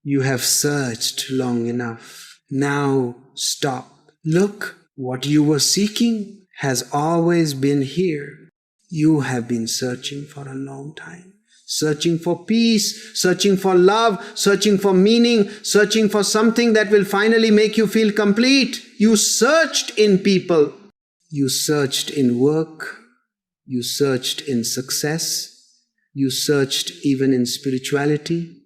You have searched long enough. Now stop. Look, what you were seeking has always been here. You have been searching for a long time. Searching for peace, searching for love, searching for meaning, searching for something that will finally make you feel complete. You searched in people. You searched in work. You searched in success. You searched even in spirituality.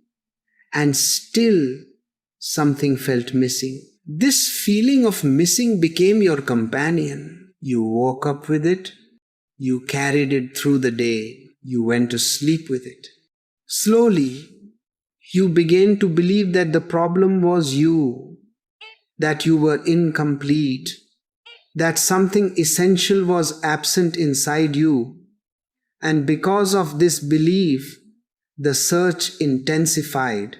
And still something felt missing. This feeling of missing became your companion. You woke up with it. You carried it through the day. You went to sleep with it. Slowly, you began to believe that the problem was you, that you were incomplete, that something essential was absent inside you. And because of this belief, the search intensified.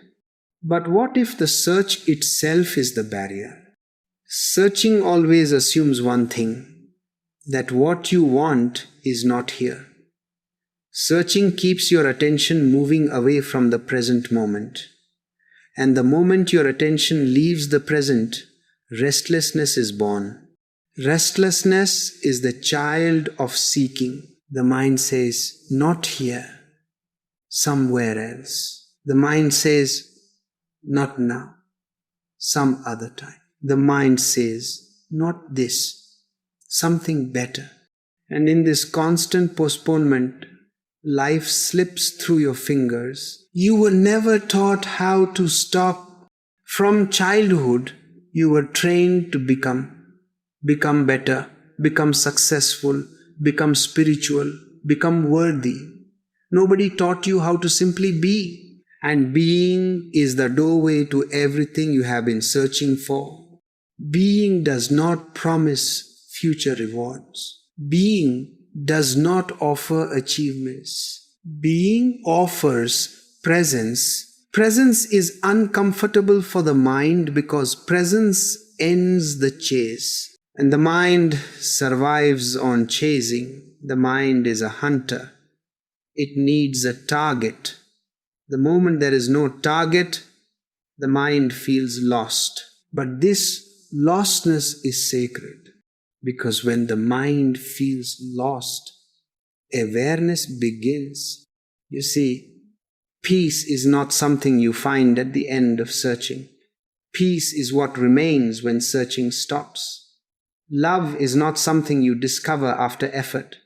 But what if the search itself is the barrier? Searching always assumes one thing, that what you want is not here. Searching keeps your attention moving away from the present moment. And the moment your attention leaves the present, restlessness is born. Restlessness is the child of seeking. The mind says, not here, somewhere else. The mind says, not now, some other time. The mind says, not this, something better. And in this constant postponement, life slips through your fingers. You were never taught how to stop. From childhood, you were trained to become better, become successful, become spiritual, become worthy. Nobody taught you how to simply be. And being is the doorway to everything you have been searching for. Being does not promise future rewards. Being does not offer achievements. Being offers presence. Presence is uncomfortable for the mind because presence ends the chase. And the mind survives on chasing. The mind is a hunter. It needs a target. The moment there is no target, the mind feels lost. But this lostness is sacred. Because when the mind feels lost, awareness begins. You see, peace is not something you find at the end of searching. Peace is what remains when searching stops. Love is not something you discover after effort.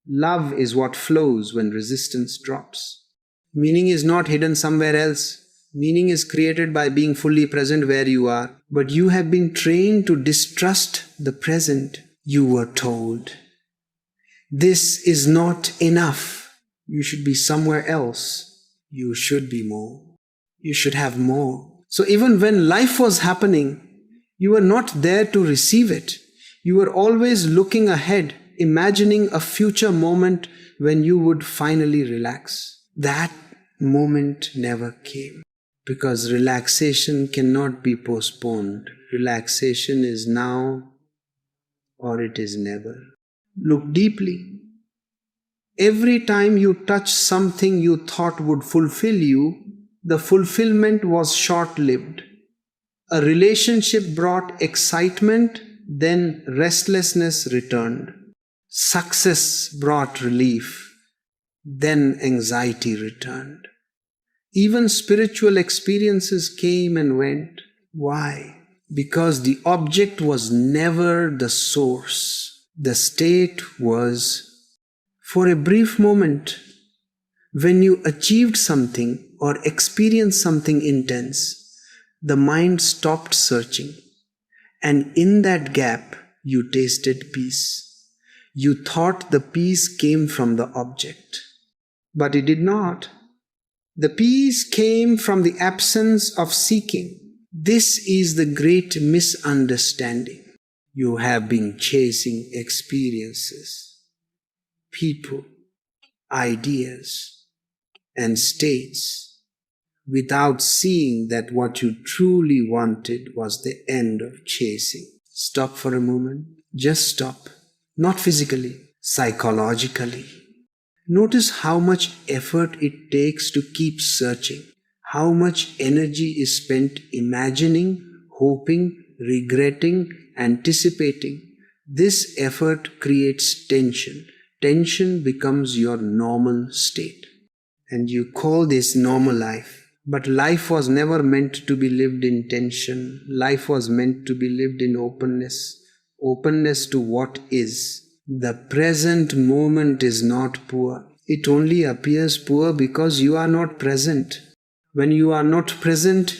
Love is what flows when resistance drops. Meaning is not hidden somewhere else. Meaning is created by being fully present where you are. But you have been trained to distrust the present. You were told, this is not enough. You should be somewhere else. You should be more. You should have more. So even when life was happening, you were not there to receive it. You were always looking ahead, imagining a future moment when you would finally relax. That moment never came. Because relaxation cannot be postponed. Relaxation is now or it is never. Look deeply. Every time you touch something you thought would fulfill you, the fulfillment was short-lived. A relationship brought excitement, then restlessness returned. Success brought relief, then anxiety returned. Even spiritual experiences came and went. Why? Because the object was never the source. The state was, for a brief moment, when you achieved something or experienced something intense, the mind stopped searching. And in that gap, you tasted peace. You thought the peace came from the object. But it did not. The peace came from the absence of seeking. This is the great misunderstanding. You have been chasing experiences, people, ideas, and states without seeing that what you truly wanted was the end of chasing. Stop for a moment. Just stop. Not physically, psychologically. Notice how much effort it takes to keep searching, How much energy is spent imagining, hoping, regretting, anticipating. This effort creates tension. Tension becomes your normal state. And you call this normal life. But life was never meant to be lived in tension. Life was meant to be lived in openness. Openness to what is. The present moment is not poor. It only appears poor because you are not present. When you are not present,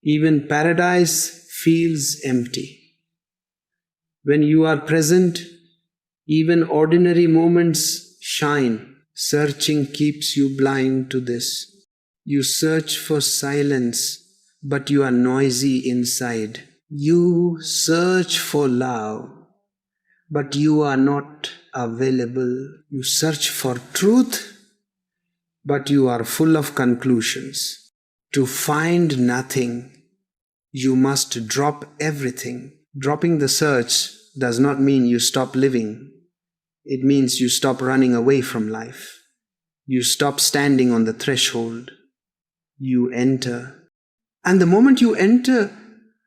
even paradise feels empty. When you are present, even ordinary moments shine. Searching keeps you blind to this. You search for silence, but you are noisy inside. You search for love, but you are not available. You search for truth, but you are full of conclusions. To find nothing, you must drop everything. Dropping the search does not mean you stop living. It means you stop running away from life. You stop standing on the threshold. You enter. And the moment you enter,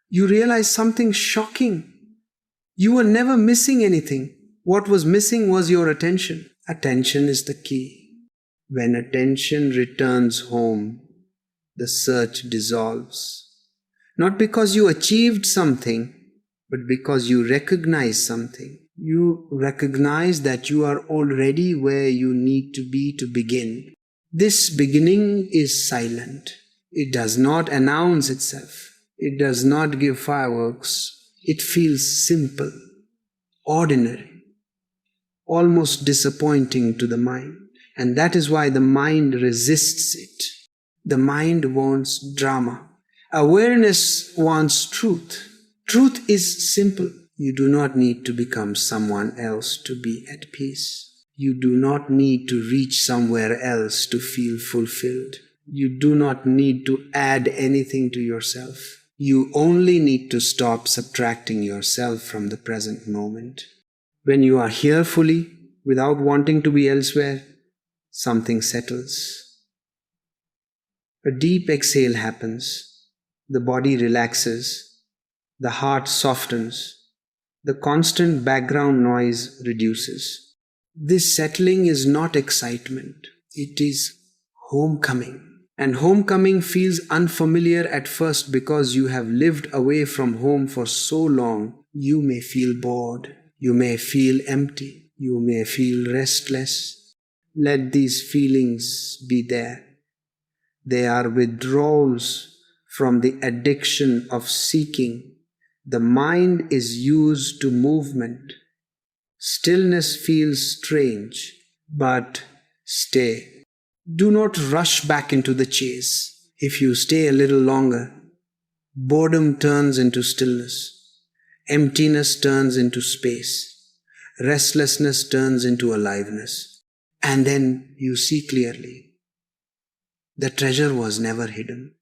you realize something shocking. You were never missing anything. What was missing was your attention. Attention is the key. When attention returns home, the search dissolves. Not because you achieved something, but because you recognize something. You recognize that you are already where you need to be to begin. This beginning is silent. It does not announce itself. It does not give fireworks. It feels simple, ordinary, almost disappointing to the mind. And that is why the mind resists it. The mind wants drama. Awareness wants truth. Truth is simple. You do not need to become someone else to be at peace. You do not need to reach somewhere else to feel fulfilled. You do not need to add anything to yourself. You only need to stop subtracting yourself from the present moment. When you are here fully, without wanting to be elsewhere, something settles. A deep exhale happens. The body relaxes. The heart softens. The constant background noise reduces. This settling is not excitement. It is homecoming. And homecoming feels unfamiliar at first because you have lived away from home for so long. You may feel bored. You may feel empty. You may feel restless. Let these feelings be there. They are withdrawals from the addiction of seeking. The mind is used to movement. Stillness feels strange, but stay. Do not rush back into the chase. If you stay a little longer, boredom turns into stillness. Emptiness turns into space. Restlessness turns into aliveness. And then you see clearly. The treasure was never hidden.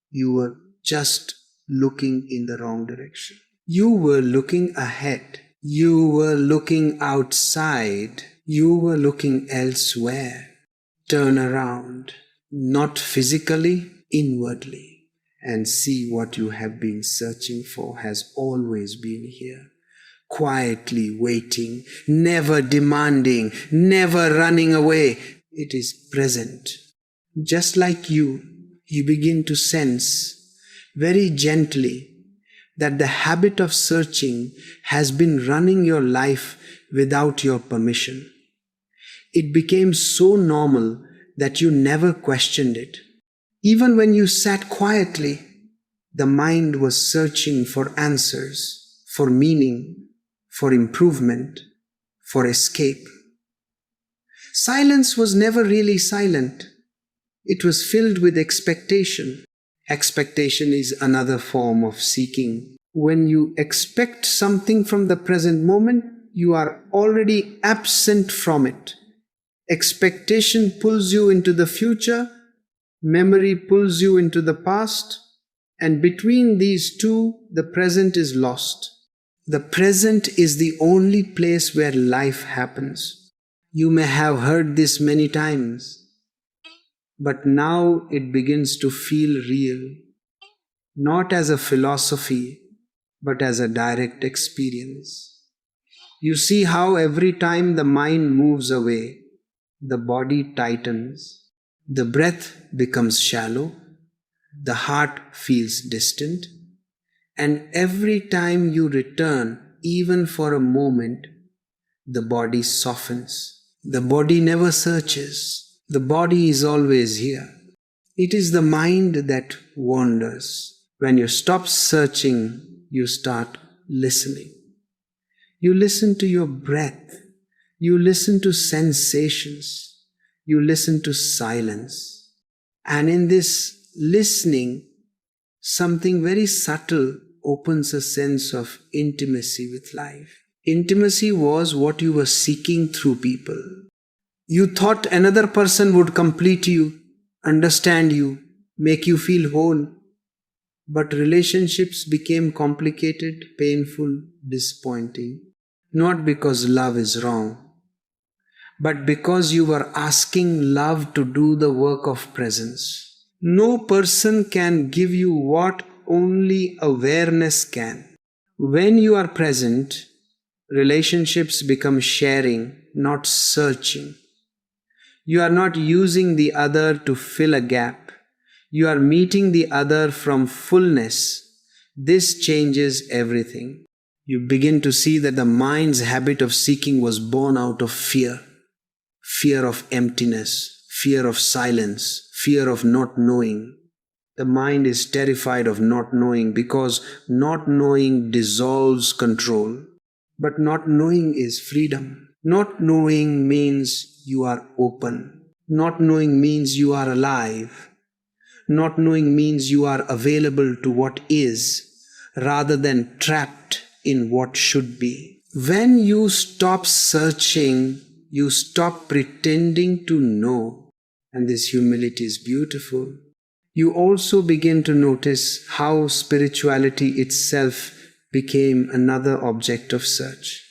You were just looking in the wrong direction. You were looking ahead. You were looking outside. You were looking elsewhere. Turn around, not physically, inwardly, and see what you have been searching for has always been here. Quietly waiting, never demanding, never running away. It is present. Just like you begin to sense very gently that the habit of searching has been running your life without your permission. It became so normal that you never questioned it. Even when you sat quietly, the mind was searching for answers, for meaning, for improvement, for escape. Silence was never really silent. It was filled with expectation. Expectation is another form of seeking. When you expect something from the present moment, you are already absent from it. Expectation pulls you into the future, memory pulls you into the past, and between these two, the present is lost. The present is the only place where life happens. You may have heard this many times. but now it begins to feel real, not as a philosophy, but as a direct experience. You see how every time the mind moves away, the body tightens, the breath becomes shallow, the heart feels distant, and every time you return, even for a moment, the body softens. The body never searches. The body is always here. It is the mind that wanders. When you stop searching, you start listening. You listen to your breath. You listen to sensations. You listen to silence. And in this listening, something very subtle opens a sense of intimacy with life. Intimacy was what you were seeking through people. You thought another person would complete you, understand you, make you feel whole. But relationships became complicated, painful, disappointing. Not because love is wrong, but because you were asking love to do the work of presence. No person can give you what only awareness can. When you are present, relationships become sharing, not searching. You are not using the other to fill a gap. You are meeting the other from fullness. This changes everything. You begin to see that the mind's habit of seeking was born out of fear. Fear of emptiness, fear of silence, fear of not knowing. The mind is terrified of not knowing because not knowing dissolves control. But not knowing is freedom. Not knowing means you are open. Not knowing means you are alive. Not knowing means you are available to what is, rather than trapped in what should be. When you stop searching, you stop pretending to know. And this humility is beautiful. You also begin to notice how spirituality itself became another object of search.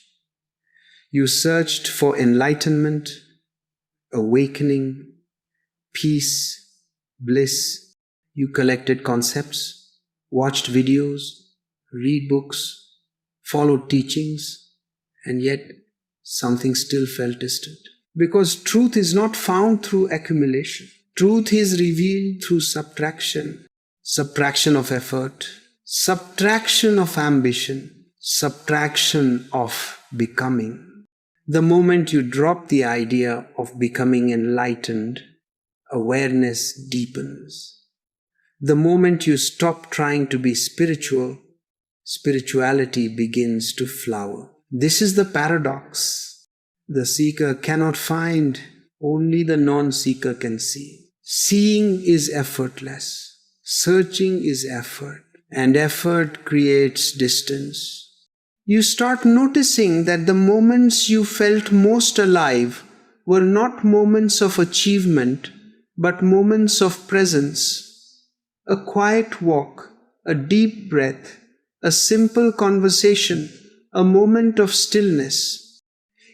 You searched for enlightenment, awakening, peace, bliss. You collected concepts, watched videos, read books, followed teachings, and yet something still felt distant. Because truth is not found through accumulation. Truth is revealed through subtraction. Subtraction of effort, subtraction of ambition, subtraction of becoming. The moment you drop the idea of becoming enlightened, awareness deepens. The moment you stop trying to be spiritual, spirituality begins to flower. This is the paradox. The seeker cannot find, only the non-seeker can see. Seeing is effortless. Searching is effort, and effort creates distance. You start noticing that the moments you felt most alive were not moments of achievement, but moments of presence. A quiet walk, a deep breath, a simple conversation, a moment of stillness.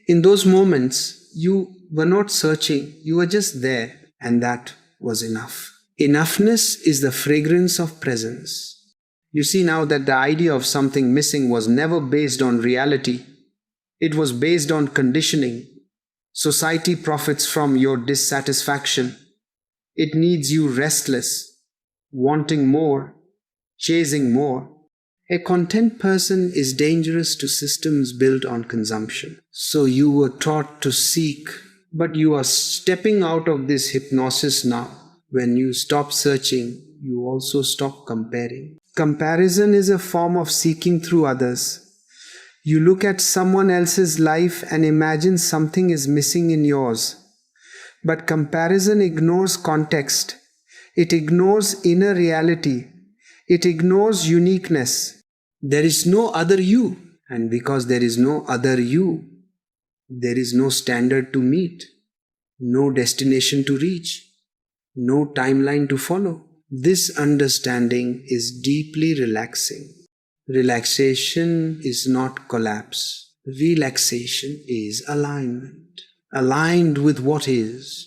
In those moments, you were not searching, you were just there, and that was enough. Enoughness is the fragrance of presence. You see now that the idea of something missing was never based on reality. It was based on conditioning. Society profits from your dissatisfaction. It needs you restless, wanting more, chasing more. A content person is dangerous to systems built on consumption. So you were taught to seek, but you are stepping out of this hypnosis now. When you stop searching, you also stop comparing. Comparison is a form of seeking through others. You look at someone else's life and imagine something is missing in yours. But comparison ignores context. It ignores inner reality. It ignores uniqueness. There is no other you. And because there is no other you, there is no standard to meet, no destination to reach, no timeline to follow. This understanding is deeply relaxing. Relaxation is not collapse. Relaxation is alignment. Aligned with what is.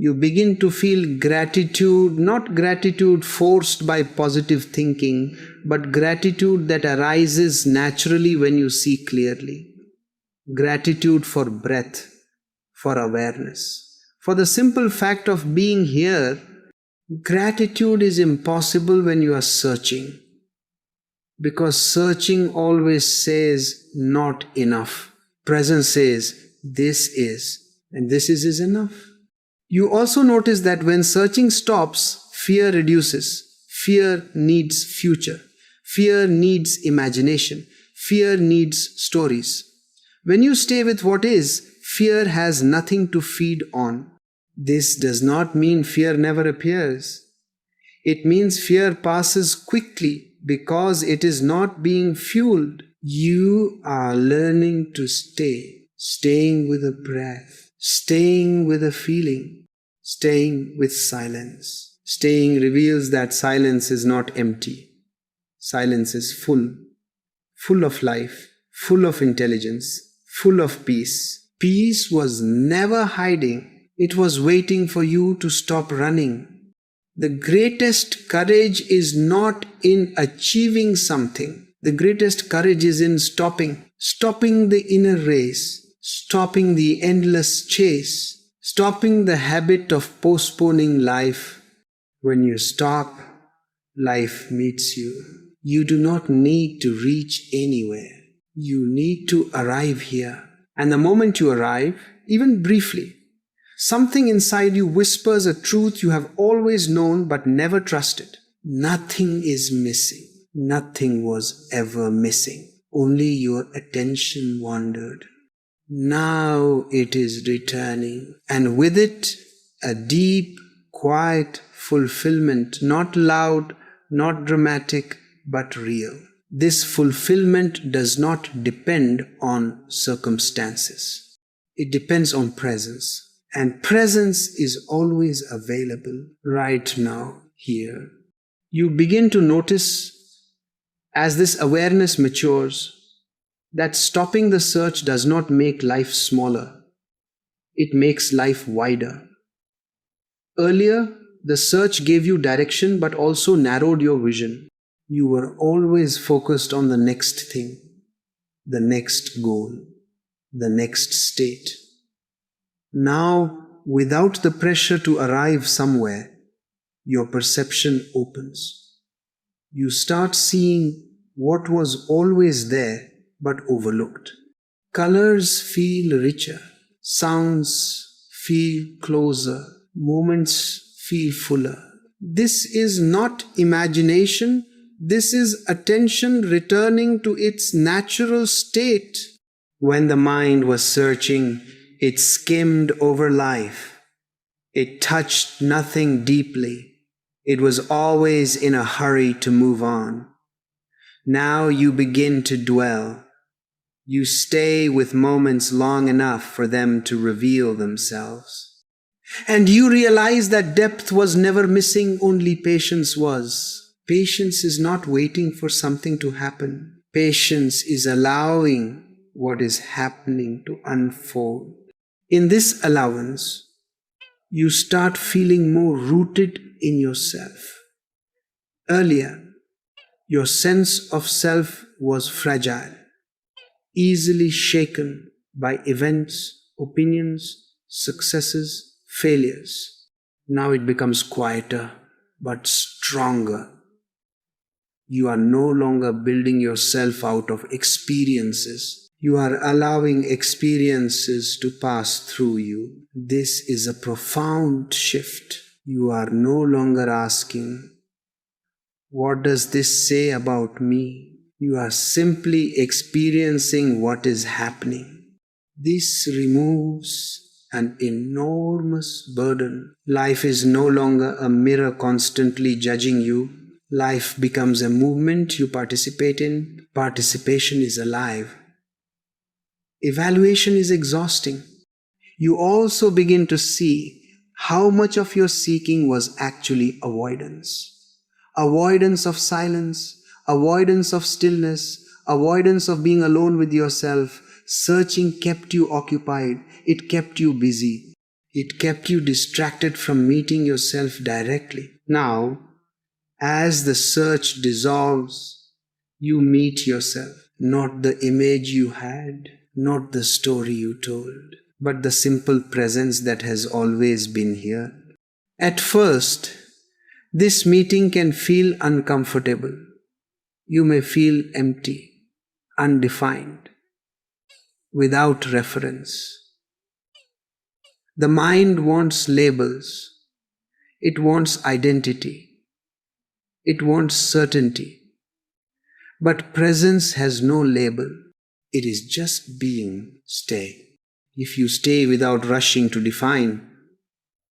You begin to feel gratitude, not gratitude forced by positive thinking, but gratitude that arises naturally when you see clearly. Gratitude for breath, for awareness, for the simple fact of being here. Gratitude is impossible when you are searching, because searching always says not enough. Presence says this is, and this is enough. You also notice that when searching stops, fear reduces. Fear needs future. Fear needs imagination. Fear needs stories. When you stay with what is, fear has nothing to feed on. This does not mean fear never appears. It means fear passes quickly because it is not being fueled. You are learning to stay, staying with a breath, staying with a feeling, staying with silence. Staying reveals that silence is not empty. Silence is full, full of life, full of intelligence, full of peace. Peace was never hiding. It was waiting for you to stop running. The greatest courage is not in achieving something. The greatest courage is in stopping the inner race, stopping the endless chase, stopping the habit of postponing life. When you stop, life meets you. You do not need to reach anywhere. You need to arrive here. And the moment you arrive, even briefly, something inside you whispers a truth you have always known but never trusted. Nothing is missing. Nothing was ever missing. Only your attention wandered. Now it is returning, and with it, a deep, quiet fulfillment, not loud, not dramatic, but real. This fulfillment does not depend on circumstances. It depends on presence. And presence is always available right now, here. You begin to notice, as this awareness matures, that stopping the search does not make life smaller. It makes life wider. Earlier, the search gave you direction but also narrowed your vision. You were always focused on the next thing, the next goal, the next state. Now, without the pressure to arrive somewhere, your perception opens. You start seeing what was always there but overlooked. Colors feel richer, sounds feel closer, moments feel fuller. This is not imagination. This is attention returning to its natural state. When the mind was searching, it skimmed over life. It touched nothing deeply. It was always in a hurry to move on. Now you begin to dwell. You stay with moments long enough for them to reveal themselves. And you realize that depth was never missing, only patience was. Patience is not waiting for something to happen. Patience is allowing what is happening to unfold. In this allowance, you start feeling more rooted in yourself. Earlier, your sense of self was fragile, easily shaken by events, opinions, successes, failures. Now it becomes quieter but stronger. You are no longer building yourself out of experiences. You are allowing experiences to pass through you. This is a profound shift. You are no longer asking, "What does this say about me?" You are simply experiencing what is happening. This removes an enormous burden. Life is no longer a mirror constantly judging you. Life becomes a movement you participate in. Participation is alive. Evaluation is exhausting. You also begin to see how much of your seeking was actually avoidance. Avoidance of silence, avoidance of stillness, avoidance of being alone with yourself. Searching kept you occupied. It kept you busy. It kept you distracted from meeting yourself directly. Now, as the search dissolves, you meet yourself, not the image you had, not the story you told, but the simple presence that has always been here. At first, this meeting can feel uncomfortable. You may feel empty, undefined, without reference. The mind wants labels. It wants identity. It wants certainty. But presence has no label. It is just being. Stay. If you stay without rushing to define,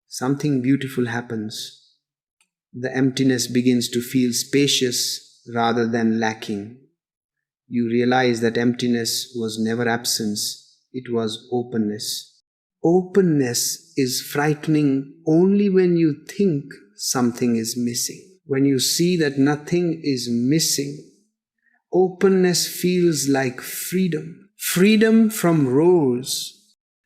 something beautiful happens. The emptiness begins to feel spacious rather than lacking. You realize that emptiness was never absence, it was openness. Openness is frightening only when you think something is missing. When you see that nothing is missing, openness feels like freedom. Freedom from roles.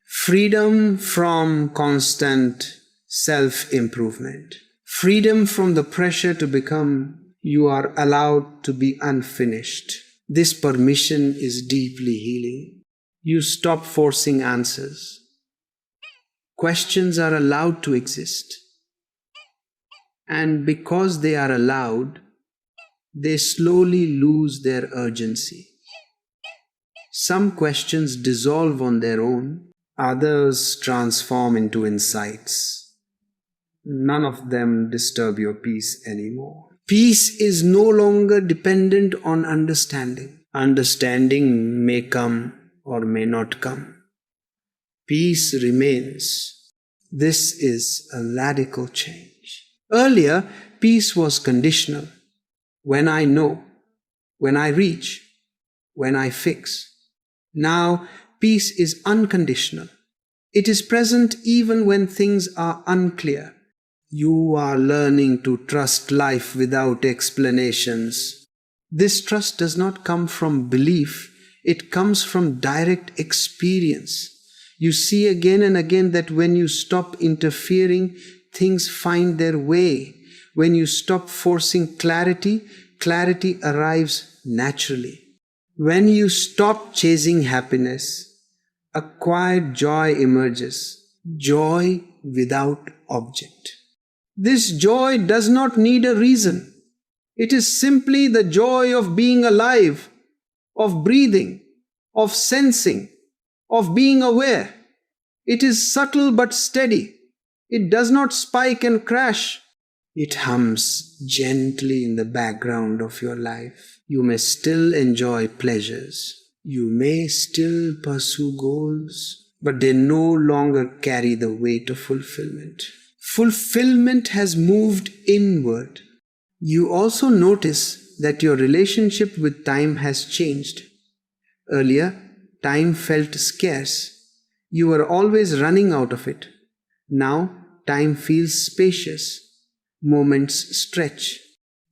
Freedom from constant self-improvement. Freedom from the pressure to become. You are allowed to be unfinished. This permission is deeply healing. You stop forcing answers. Questions are allowed to exist. And because they are allowed, they slowly lose their urgency. Some questions dissolve on their own, others transform into insights. None of them disturb your peace anymore. Peace is no longer dependent on understanding. Understanding may come or may not come. Peace remains. This is a radical change. Earlier, peace was conditional. When I know, when I reach, when I fix. Now, peace is unconditional. It is present even when things are unclear. You are learning to trust life without explanations. This trust does not come from belief, it comes from direct experience. You see again and again that when you stop interfering, things find their way. When you stop forcing clarity, clarity arrives naturally. When you stop chasing happiness, a quiet joy emerges. Joy without object. This joy does not need a reason. It is simply the joy of being alive, of breathing, of sensing, of being aware. It is subtle but steady. It does not spike and crash. It hums gently in the background of your life. You may still enjoy pleasures. You may still pursue goals, but they no longer carry the weight of fulfillment. Fulfillment has moved inward. You also notice that your relationship with time has changed. Earlier, time felt scarce. You were always running out of it. Now, time feels spacious. Moments stretch.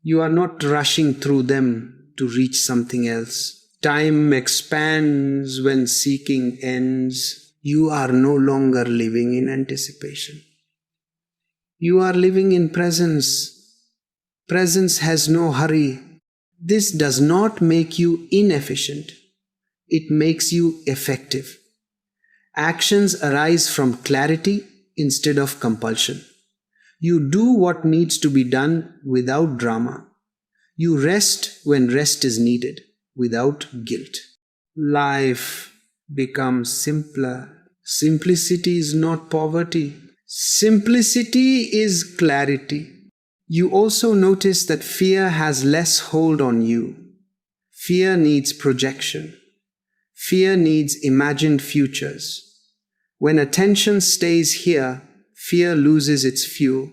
You are not rushing through them to reach something else. Time expands when seeking ends. You are no longer living in anticipation. You are living in presence. Presence has no hurry. This does not make you inefficient. It makes you effective. Actions arise from clarity instead of compulsion. You do what needs to be done without drama. You rest when rest is needed, without guilt. Life becomes simpler. Simplicity is not poverty. Simplicity is clarity. You also notice that fear has less hold on you. Fear needs projection. Fear needs imagined futures. When attention stays here, fear loses its fuel.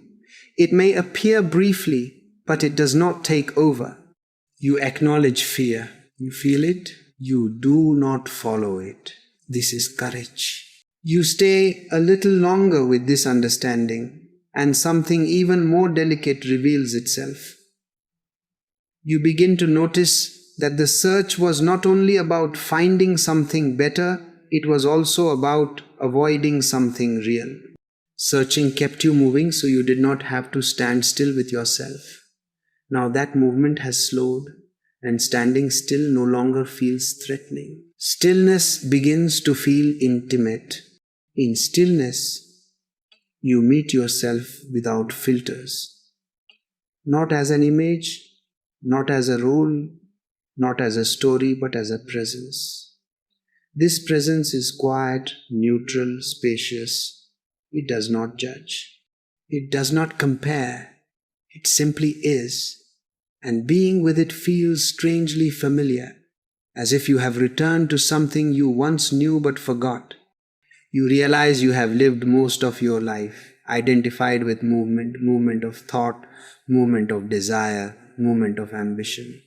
It may appear briefly, but it does not take over. You acknowledge fear. You feel it. You do not follow it. This is courage. You stay a little longer with this understanding, and something even more delicate reveals itself. You begin to notice that the search was not only about finding something better, it was also about avoiding something real. Searching kept you moving, so you did not have to stand still with yourself. Now that movement has slowed, and standing still no longer feels threatening. Stillness begins to feel intimate. In stillness, you meet yourself without filters. Not as an image, not as a role, not as a story, but as a presence. This presence is quiet, neutral, spacious. It does not judge. It does not compare. It simply is. And being with it feels strangely familiar, as if you have returned to something you once knew but forgot. You realize you have lived most of your life, identified with movement of thought, movement of desire, movement of ambition.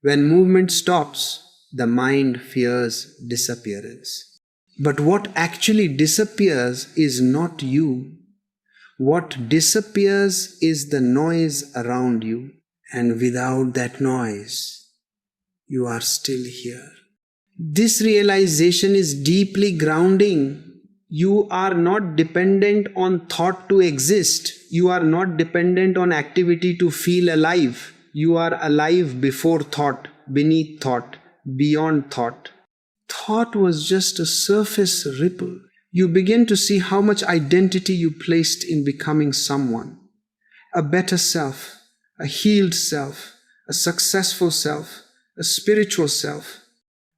When movement stops, the mind fears disappearance. But what actually disappears is not you. What disappears is the noise around you, and without that noise, you are still here. This realization is deeply grounding. You are not dependent on thought to exist. You are not dependent on activity to feel alive. You are alive before thought, beneath thought, beyond thought. Thought was just a surface ripple. You begin to see how much identity you placed in becoming someone. A better self, a healed self, a successful self, a spiritual self.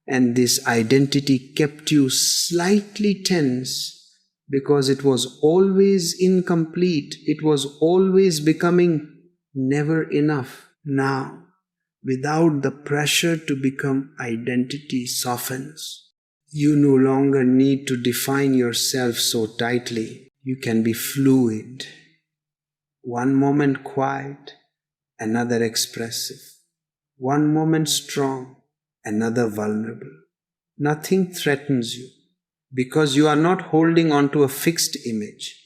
And this identity kept you slightly tense because it was always incomplete. It was always becoming never enough. Now, without the pressure to become, identity softens. You no longer need to define yourself so tightly. You can be fluid. One moment quiet, another expressive. One moment strong, another vulnerable. Nothing threatens you because you are not holding on to a fixed image.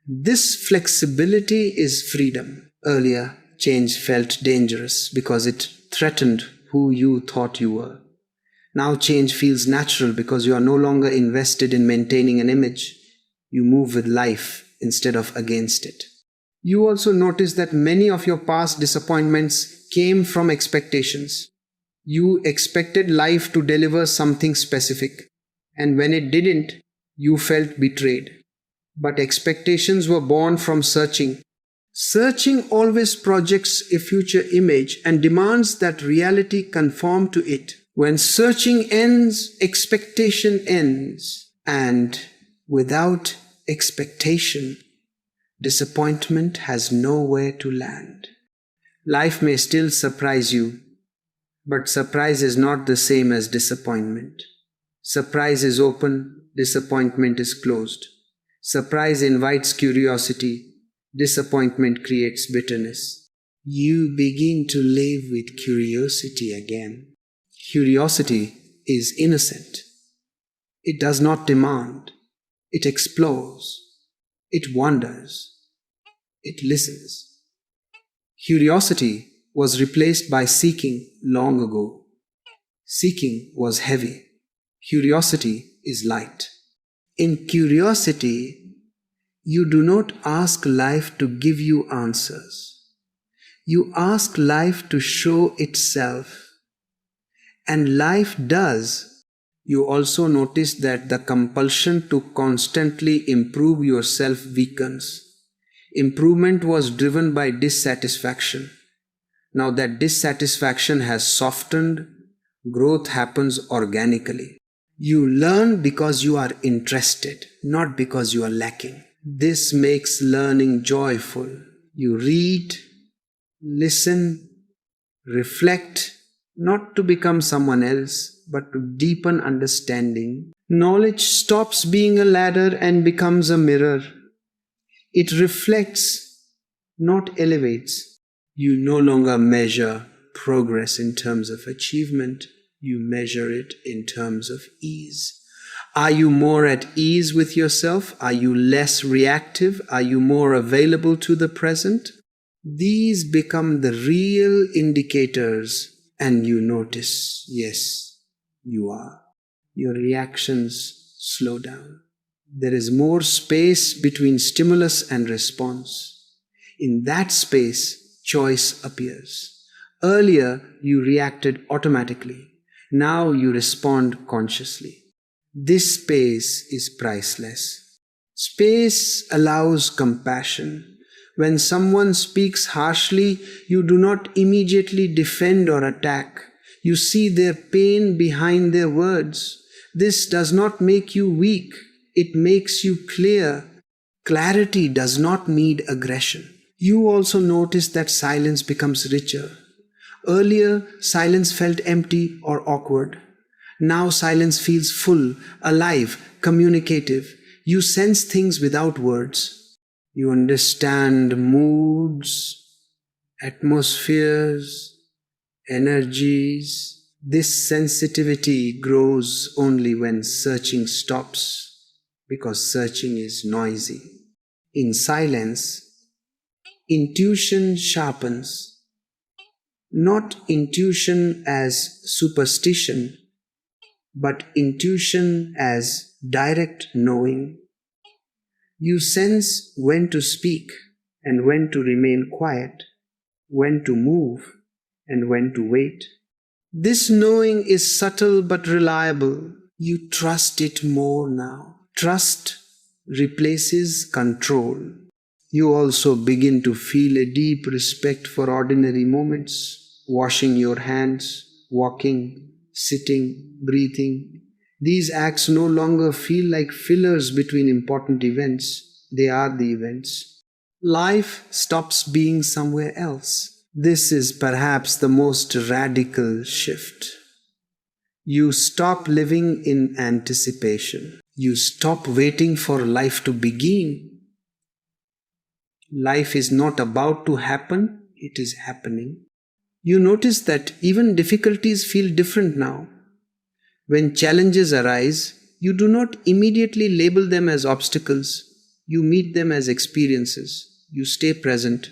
This flexibility is freedom. Earlier, change felt dangerous because it threatened who you thought you were. Now change feels natural because you are no longer invested in maintaining an image. You move with life instead of against it. You also notice that many of your past disappointments came from expectations. You expected life to deliver something specific, and when it didn't, you felt betrayed. But expectations were born from searching. Searching always projects a future image and demands that reality conform to it. When searching ends, expectation ends. And without expectation, disappointment has nowhere to land. Life may still surprise you, but surprise is not the same as disappointment. Surprise is open, disappointment is closed. Surprise invites curiosity, disappointment creates bitterness. You begin to live with curiosity again. Curiosity is innocent. It does not demand. It explores. It wonders. It listens. Curiosity was replaced by seeking long ago. Seeking was heavy. Curiosity is light. In curiosity, you do not ask life to give you answers. You ask life to show itself. And life does. You also notice that the compulsion to constantly improve yourself weakens. Improvement was driven by dissatisfaction. Now that dissatisfaction has softened, growth happens organically. You learn because you are interested, not because you are lacking. This makes learning joyful. You read, listen, reflect, not to become someone else, but to deepen understanding. Knowledge stops being a ladder and becomes a mirror. It reflects, not elevates. You no longer measure progress in terms of achievement. You measure it in terms of ease. Are you more at ease with yourself? Are you less reactive? Are you more available to the present? These become the real indicators, and you notice, yes, you are. Your reactions slow down. There is more space between stimulus and response. In that space, choice appears. Earlier, you reacted automatically. Now you respond consciously. This space is priceless. Space allows compassion. When someone speaks harshly, you do not immediately defend or attack. You see their pain behind their words. This does not make you weak. It makes you clear. Clarity does not need aggression. You also notice that silence becomes richer. Earlier, silence felt empty or awkward. Now silence feels full, alive, communicative. You sense things without words. You understand moods, atmospheres, energies. This sensitivity grows only when searching stops, because searching is noisy. In silence, intuition sharpens. Not intuition as superstition, but intuition as direct knowing. You sense when to speak and when to remain quiet, when to move and when to wait. This knowing is subtle but reliable. You trust it more now. Trust replaces control. You also begin to feel a deep respect for ordinary moments, washing your hands, walking, sitting, breathing. These acts no longer feel like fillers between important events. They are the events. Life stops being somewhere else. This is perhaps the most radical shift. You stop living in anticipation. You stop waiting for life to begin. Life is not about to happen, it is happening. You notice that even difficulties feel different now. When challenges arise, you do not immediately label them as obstacles. You meet them as experiences. You stay present.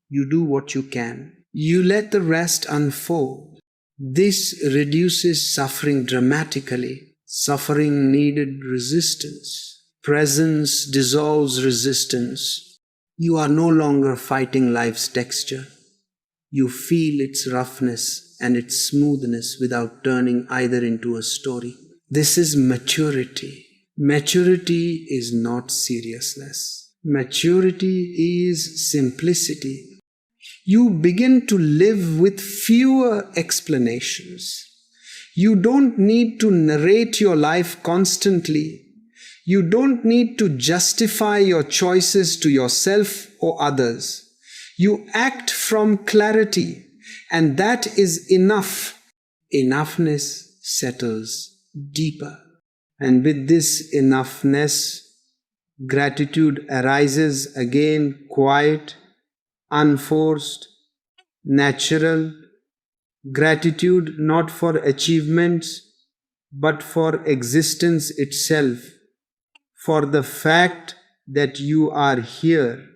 You do what you can. You let the rest unfold. This reduces suffering dramatically. Suffering needed resistance. Presence dissolves resistance. You are no longer fighting life's texture. You feel its roughness and its smoothness without turning either into a story. This is maturity. Maturity is not seriousness. Maturity is simplicity. You begin to live with fewer explanations. You don't need to narrate your life constantly. You don't need to justify your choices to yourself or others. You act from clarity, and that is enough. Enoughness settles deeper. And with this enoughness, gratitude arises again, quiet, unforced, natural. Gratitude not for achievements, but for existence itself. For the fact that you are here,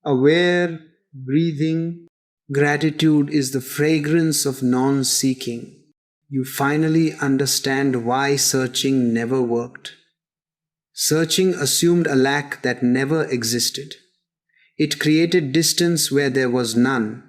aware, breathing. Gratitude is the fragrance of non-seeking. You finally understand why searching never worked. Searching assumed a lack that never existed. It created distance where there was none.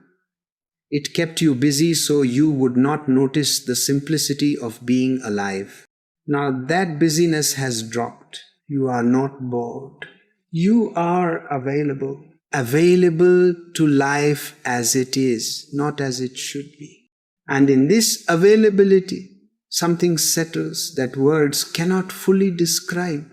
It kept you busy so you would not notice the simplicity of being alive. Now that busyness has dropped. You are not bored. You are available. Available to life as it is, not as it should be. And in this availability, something settles that words cannot fully describe.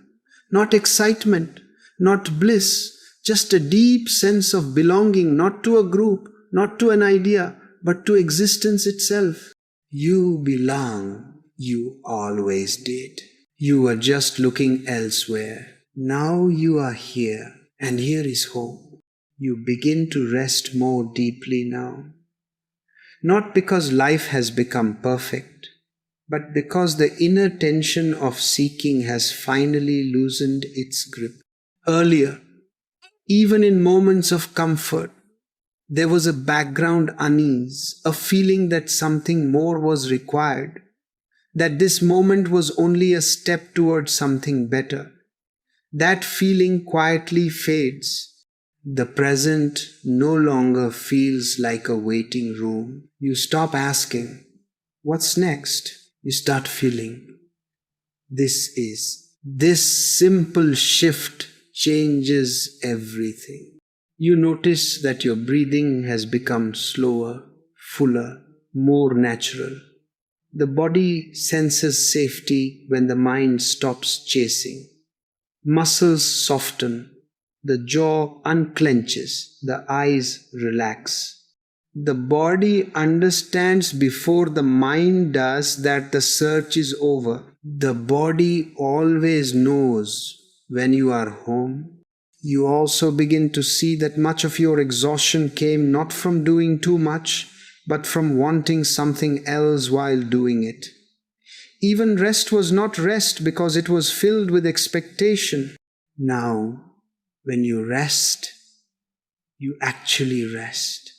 Not excitement, not bliss, just a deep sense of belonging, not to a group, not to an idea, but to existence itself. You belong. You always did. You were just looking elsewhere. Now you are here, and here is home. You begin to rest more deeply now. Not because life has become perfect, but because the inner tension of seeking has finally loosened its grip. Earlier, even in moments of comfort, there was a background unease, a feeling that something more was required, that this moment was only a step towards something better. That feeling quietly fades. The present no longer feels like a waiting room. You stop asking, "What's next?" You start feeling, "This is." This simple shift changes everything. You notice that your breathing has become slower, fuller, more natural. The body senses safety when the mind stops chasing. Muscles soften, the jaw unclenches, the eyes relax. The body understands before the mind does that the search is over. The body always knows when you are home. You also begin to see that much of your exhaustion came not from doing too much, but from wanting something else while doing it. Even rest was not rest because it was filled with expectation. Now, when you rest, you actually rest.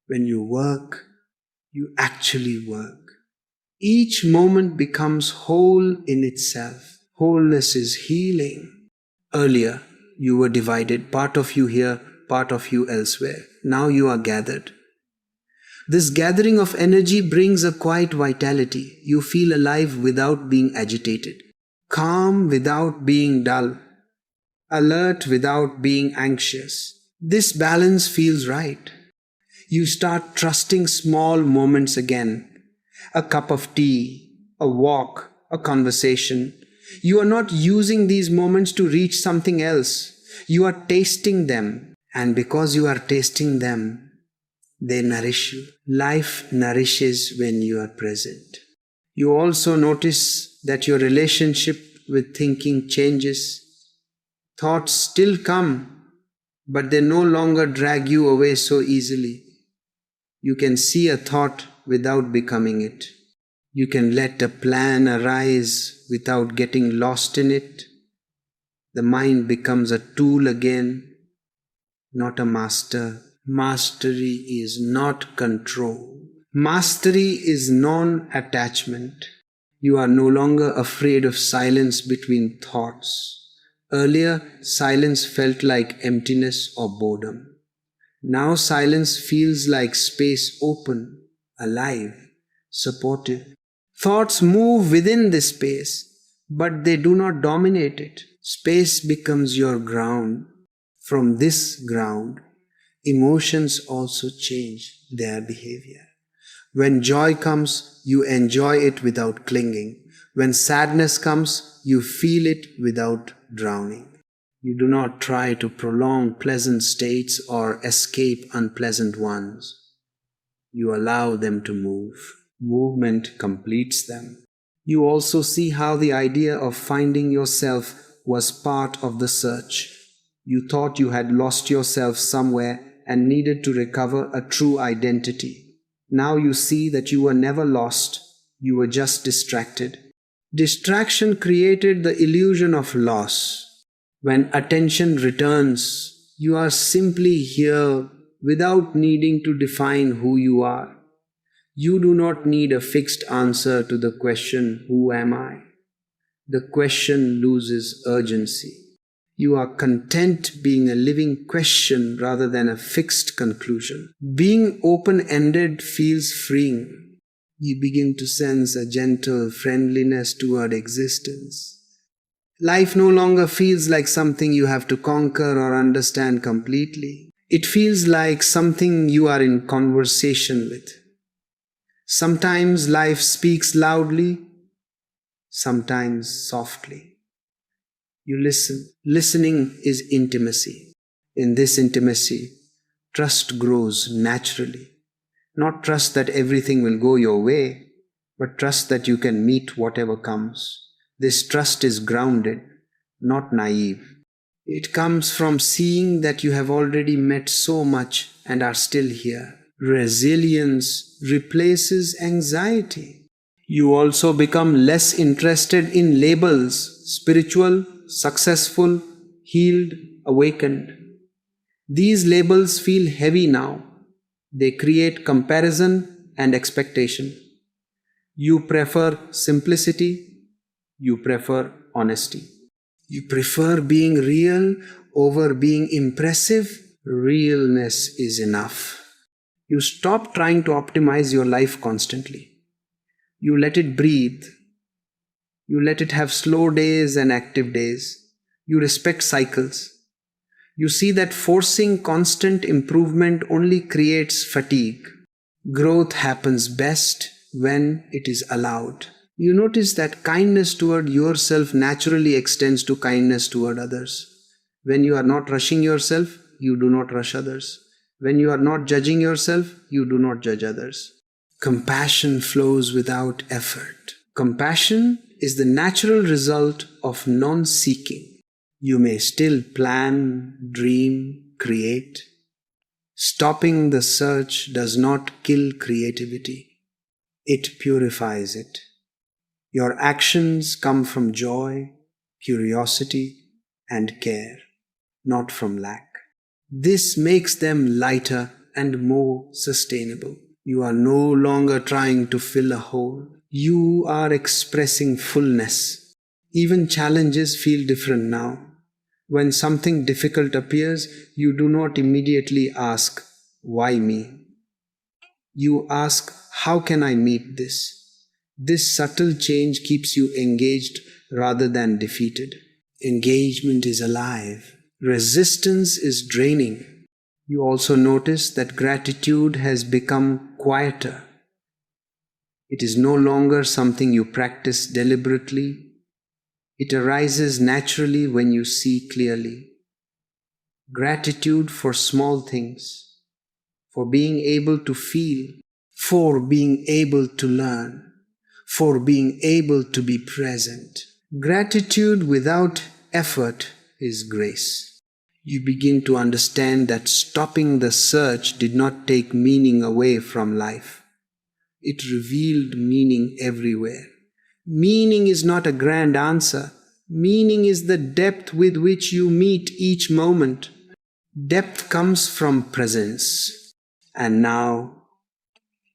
When you work, you actually work. Each moment becomes whole in itself. Wholeness is healing. Earlier, you were divided, part of you here, part of you elsewhere. Now you are gathered. This gathering of energy brings a quiet vitality. You feel alive without being agitated, calm without being dull, alert without being anxious. This balance feels right. You start trusting small moments again. A cup of tea, a walk, a conversation. You are not using these moments to reach something else. You are tasting them. And because you are tasting them, they nourish you. Life nourishes when you are present. You also notice that your relationship with thinking changes. Thoughts still come, but they no longer drag you away so easily. You can see a thought without becoming it. You can let a plan arise without getting lost in it. The mind becomes a tool again, not a master. Mastery is not control. Mastery is non-attachment. You are no longer afraid of silence between thoughts. Earlier, silence felt like emptiness or boredom. Now silence feels like space open, alive, supportive. Thoughts move within this space, but they do not dominate it. Space becomes your ground. From this ground, emotions also change their behavior. When joy comes, you enjoy it without clinging. When sadness comes, you feel it without drowning. You do not try to prolong pleasant states or escape unpleasant ones. You allow them to move. Movement completes them. You also see how the idea of finding yourself was part of the search. You thought you had lost yourself somewhere and needed to recover a true identity. Now you see that you were never lost, you were just distracted. Distraction created the illusion of loss. When attention returns, you are simply here without needing to define who you are. You do not need a fixed answer to the question, "Who am I?" The question loses urgency. You are content being a living question rather than a fixed conclusion. Being open-ended feels freeing. You begin to sense a gentle friendliness toward existence. Life no longer feels like something you have to conquer or understand completely. It feels like something you are in conversation with. Sometimes life speaks loudly, sometimes softly. You listen. Listening is intimacy. In this intimacy, trust grows naturally. Not trust that everything will go your way, but trust that you can meet whatever comes. This trust is grounded, not naive. It comes from seeing that you have already met so much and are still here. Resilience replaces anxiety. You also become less interested in labels: spiritual, successful, healed, awakened. These labels feel heavy now. They create comparison and expectation. You prefer simplicity, you prefer honesty. You prefer being real over being impressive? Realness is enough. You stop trying to optimize your life constantly. You let it breathe. You let it have slow days and active days. You respect cycles. You see that forcing constant improvement only creates fatigue. Growth happens best when it is allowed. You notice that kindness toward yourself naturally extends to kindness toward others. When you are not rushing yourself, you do not rush others. When you are not judging yourself, you do not judge others. Compassion flows without effort. Compassion is the natural result of non-seeking. You may still plan, dream, create. Stopping the search does not kill creativity. It purifies it. Your actions come from joy, curiosity, and care, not from lack. This makes them lighter and more sustainable. You are no longer trying to fill a hole. You are expressing fullness. Even challenges feel different now. When something difficult appears, you do not immediately ask, "Why me?" You ask, "How can I meet this?" This subtle change keeps you engaged rather than defeated. Engagement is alive. Resistance is draining. You also notice that gratitude has become quieter. It is no longer something you practice deliberately. It arises naturally when you see clearly. Gratitude for small things, for being able to feel, for being able to learn, for being able to be present. Gratitude without effort is grace. You begin to understand that stopping the search did not take meaning away from life. It revealed meaning everywhere. Meaning is not a grand answer. Meaning is the depth with which you meet each moment. Depth comes from presence. And now,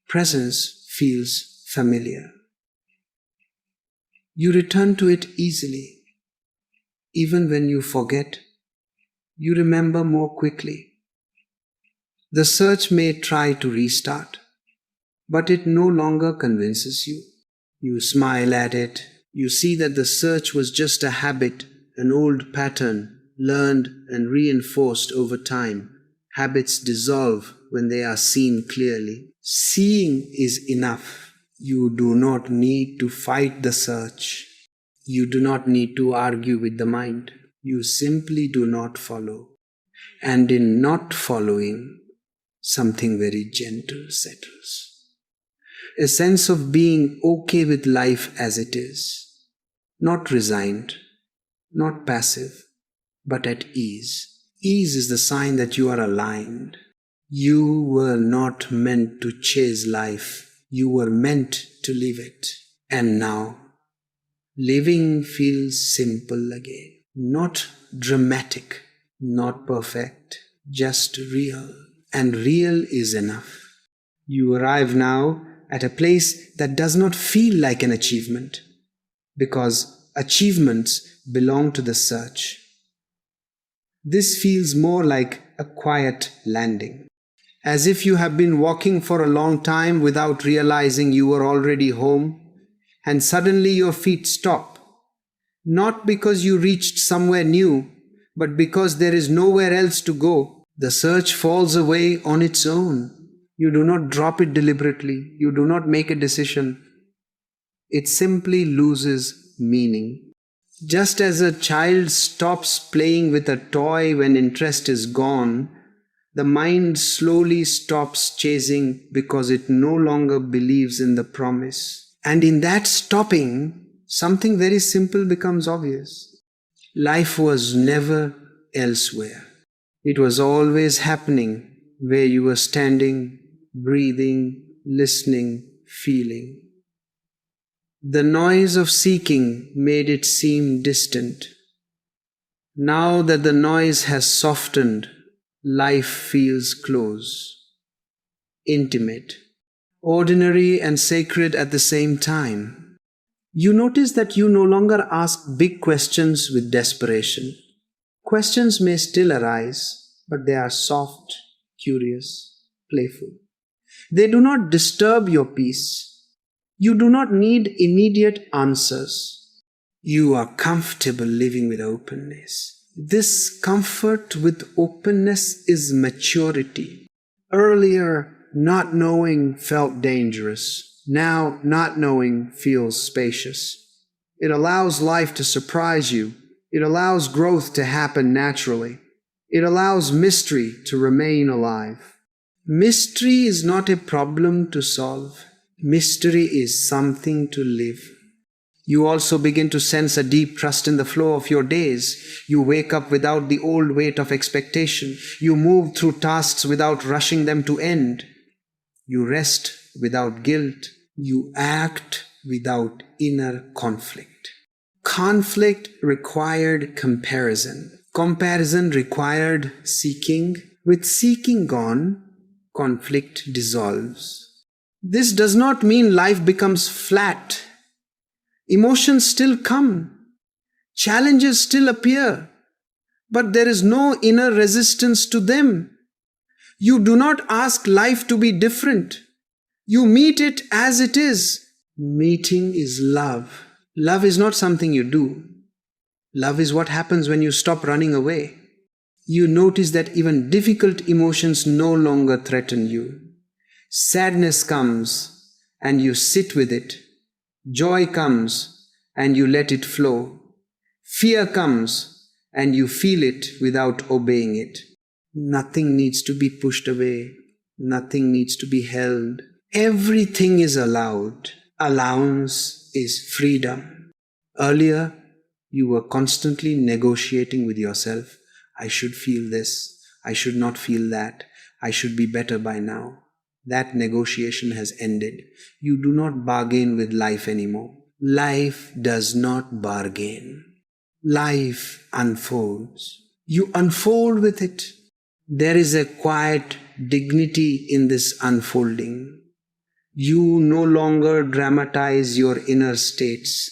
presence feels familiar. You return to it easily. Even when you forget, you remember more quickly. The search may try to restart, but it no longer convinces you. You smile at it. You see that the search was just a habit, an old pattern, learned and reinforced over time. Habits dissolve when they are seen clearly. Seeing is enough. You do not need to fight the search. You do not need to argue with the mind. You simply do not follow. And in not following, something very gentle settles. A sense of being okay with life as it is. Not resigned, not passive, but at ease. Ease is the sign that you are aligned. You were not meant to chase life. You were meant to live it. And now, living feels simple again. Not dramatic, not perfect, just real. And real is enough. You arrive now at a place that does not feel like an achievement, because achievements belong to the search. This feels more like a quiet landing, as if you have been walking for a long time without realizing you were already home, and suddenly your feet stop, not because you reached somewhere new, but because there is nowhere else to go. The search falls away on its own. You do not drop it deliberately. You do not make a decision. It simply loses meaning. Just as a child stops playing with a toy when interest is gone, the mind slowly stops chasing because it no longer believes in the promise. And in that stopping, something very simple becomes obvious. Life was never elsewhere. It was always happening where you were standing, breathing, listening, feeling. The noise of seeking made it seem distant. Now that the noise has softened, life feels close, intimate, ordinary and sacred at the same time. You notice that you no longer ask big questions with desperation. Questions may still arise, but they are soft, curious, playful. They do not disturb your peace. You do not need immediate answers. You are comfortable living with openness. This comfort with openness is maturity. Earlier, not knowing felt dangerous. Now, not knowing feels spacious. It allows life to surprise you. It allows growth to happen naturally. It allows mystery to remain alive. Mystery is not a problem to solve. Mystery is something to live. You also begin to sense a deep trust in the flow of your days. You wake up without the old weight of expectation. You move through tasks without rushing them to end. You rest without guilt. You act without inner conflict. Conflict required comparison. Comparison required seeking. With seeking gone, conflict dissolves. This does not mean life becomes flat. Emotions still come. Challenges still appear. But there is no inner resistance to them. You do not ask life to be different. You meet it as it is. Meeting is love. Love is not something you do. Love is what happens when you stop running away. You notice that even difficult emotions no longer threaten you. Sadness comes and you sit with it. Joy comes and you let it flow. Fear comes and you feel it without obeying it. Nothing needs to be pushed away. Nothing needs to be held. Everything is allowed. Allowance is freedom. Earlier, you were constantly negotiating with yourself. I should feel this. I should not feel that. I should be better by now. That negotiation has ended. You do not bargain with life anymore. Life does not bargain. Life unfolds. You unfold with it. There is a quiet dignity in this unfolding. You no longer dramatize your inner states.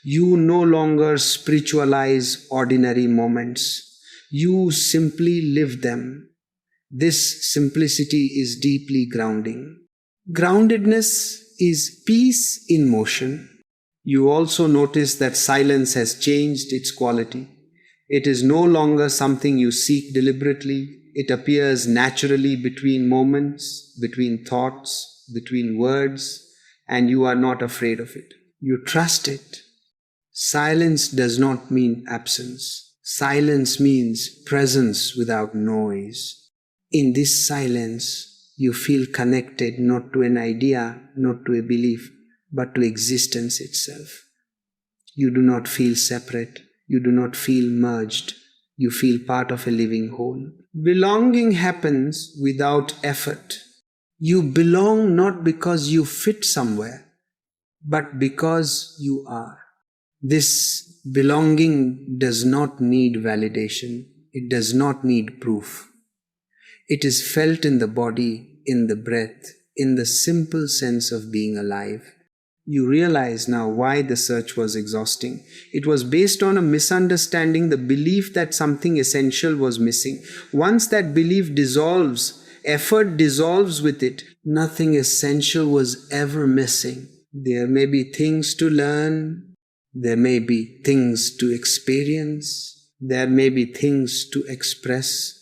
You no longer spiritualize ordinary moments. You simply live them. This simplicity is deeply grounding. Groundedness is peace in motion. You also notice that silence has changed its quality. It is no longer something you seek deliberately. It appears naturally between moments, between thoughts, between words, and you are not afraid of it. You trust it. Silence does not mean absence. Silence means presence without noise. In this silence, you feel connected not to an idea, not to a belief, but to existence itself. You do not feel separate. You do not feel merged. You feel part of a living whole. Belonging happens without effort. You belong not because you fit somewhere, but because you are. This belonging does not need validation. It does not need proof. It is felt in the body, in the breath, in the simple sense of being alive. You realize now why the search was exhausting. It was based on a misunderstanding, the belief that something essential was missing. Once that belief dissolves, effort dissolves with it. Nothing essential was ever missing. There may be things to learn. There may be things to experience. There may be things to express.